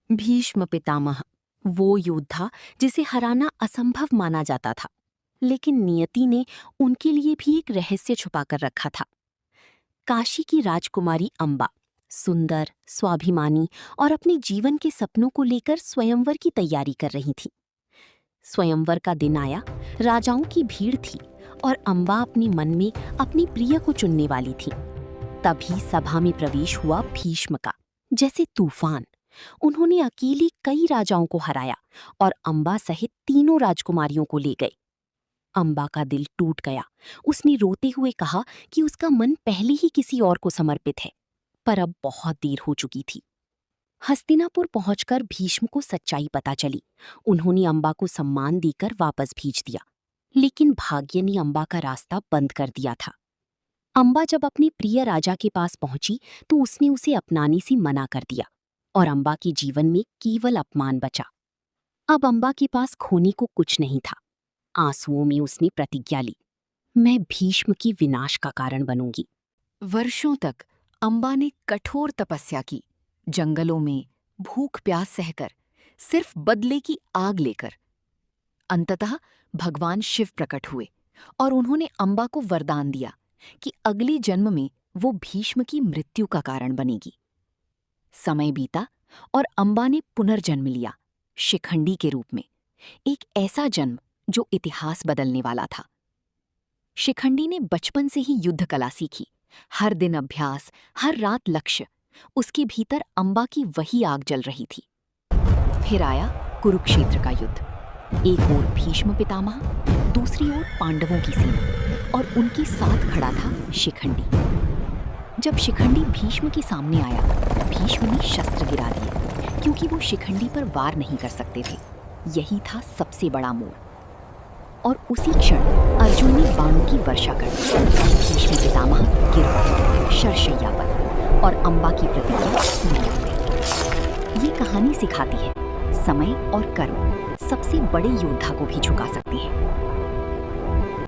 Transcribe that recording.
भीष्म पितामह, वो योद्धा जिसे हराना असंभव माना जाता था, लेकिन नियति ने उनके लिए भी एक रहस्य छुपाकर रखा था। काशी की राजकुमारी अंबा सुंदर, स्वाभिमानी और अपने जीवन के सपनों को लेकर स्वयंवर की तैयारी कर रही थी। स्वयंवर का दिन आया, राजाओं की भीड़ थी और अंबा अपने मन में अपनी प्रिय को चुनने वाली थी। तभी सभा में प्रवेश हुआ भीष्म का, जैसे तूफान। उन्होंने अकेले कई राजाओं को हराया और अंबा सहित तीनों राजकुमारियों को ले गए। अंबा का दिल टूट गया। उसने रोते हुए कहा कि उसका मन पहले ही किसी और को समर्पित है, पर अब बहुत देर हो चुकी थी। हस्तिनापुर पहुंचकर भीष्म को सच्चाई पता चली। उन्होंने अंबा को सम्मान देकर वापस भेज दिया, लेकिन भाग्य ने अंबा का रास्ता बंद कर दिया था। अंबा जब अपने प्रिय राजा के पास पहुंची तो उसने उसे अपनाने से मना कर दिया और अंबा के जीवन में केवल अपमान बचा। अब अंबा के पास खोने को कुछ नहीं था। आंसुओं में उसने प्रतिज्ञा ली, मैं भीष्म की विनाश का कारण बनूंगी। वर्षों तक अंबा ने कठोर तपस्या की, जंगलों में भूख प्यास सहकर, सिर्फ बदले की आग लेकर। अंततः भगवान शिव प्रकट हुए और उन्होंने अंबा को वरदान दिया कि अगले जन्म में वो भीष्म की मृत्यु का कारण बनेगी। समय बीता और अंबा ने पुनर्जन्म लिया, शिखंडी के रूप में, एक ऐसा जन्म जो इतिहास बदलने वाला था। शिखंडी ने बचपन से ही युद्ध कला सीखी, हर दिन अभ्यास, हर रात लक्ष्य। उसके भीतर अंबा की वही आग जल रही थी। फिर आया कुरुक्षेत्र का युद्ध। एक ओर भीष्म पितामह, दूसरी ओर पांडवों की सेना, और उनके साथ खड़ा था शिखंडी। जब शिखंडी भीष्म के सामने आया, भीष्म ने शस्त्र गिरा दिए, क्योंकि वो शिखंडी पर वार नहीं कर सकते थे। यही था सबसे बड़ा मोड़। और उसी क्षण अर्जुन ने बाणों की वर्षा कर दी। भीष्म पितामह गिर पड़े शरशैया पर और अंबा की प्रतिज्ञा पूरी हो गई। ये कहानी सिखाती है, समय और कर्म सबसे बड़े योद्धा को भी झुका सकते हैं।